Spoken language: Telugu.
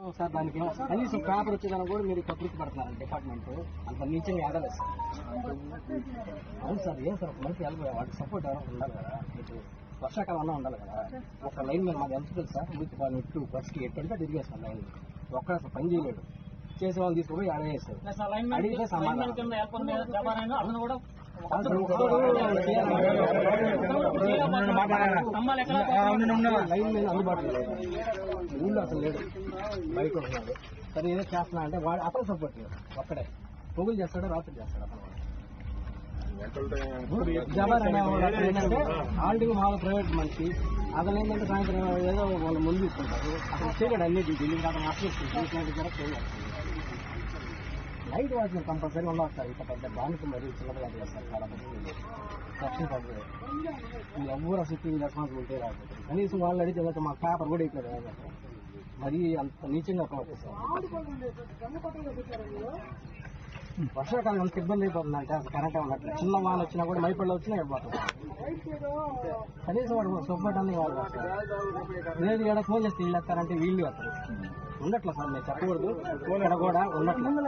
సార్ దానికి కనీసం పేపర్ వచ్చేదాన్ని కూడా మీరు ప్రకృతి పడుతున్నారు డిపార్ట్మెంట్ అంత నీచంగా ఎదలేదు సార్. అవును సార్, ఏం సార్ ఒక మనిషి వెళ్ళిపోయా వాటికి సపోర్ట్ ఎవరైనా ఉండాలి కదా. మీకు వర్షాకాలం అన్నా ఉండాలి కదా. ఒక లైన్ మీద మాకు ఎంత తెలుసు సార్, మీకు ఇటు బస్కి ఎట్టుంటే తిరిగేస్తాం లైన్. ఒక్కడ అసలు పని చేయలేడు, చేసే వాళ్ళు తీసుకుపోయి అడిగేస్తారు. అడిగితే సమాధానం లైన్ మీద అందుబాటులో లేదు, ఊళ్ళో అసలు లేడు, బయట ఉన్నాడు. సరే ఏదో చేస్తున్నా అంటే వాడు అతను సపోర్ట్ లేదు. ఒక్కడే పొగులు చేస్తాడు, రాత్రి చేస్తాడు. అతను జబర్ అనేవాడు అతను ఏంటంటే ఆల్రెడీ మామూలు ప్రైవేట్ మనిషి. అతను ఏంటంటే సాయంత్రం ఏదో వాళ్ళు ముందు తీసుకుంటారు. అతను చేయలేడు అన్ని ఢిల్లీ అతను ఆఫీస్ లైట్ వాచ్మెన్ కంపల్సరీ ఉండవు సార్. ఇంత పెద్ద దానికి మరి చిన్నగా చేస్తారు చాలా మంది సెక్షన్ పడుతుంది. మీరు ఎవరు అసలు రెస్పాన్సిబిలిటీ రాకపోతే కనీసం వాళ్ళు అడిగితే మా పేపర్ కూడా ఇక్కడ మరి అంత నీచంగా పడుతుంది సార్. వర్షాకాలం అంత ఇబ్బంది అయిపోతుంది అంటే అసలు కరెంట్ ఉన్నట్లు. చిన్న వాన వచ్చినా కూడా మైపళ్ళు వచ్చినా అయిపోతుంది. కనీసం వాడు సొప్పటాన్ని వాళ్ళు వస్తారు. లేదు ఇక్కడ ఫోన్ చేస్తే వీళ్ళు వస్తారంటే వీళ్ళు వస్తారు. ఉండట్లేదు సార్, మీరు చెప్పకూడదు. ఇక్కడ కూడా ఉండట్లేదు.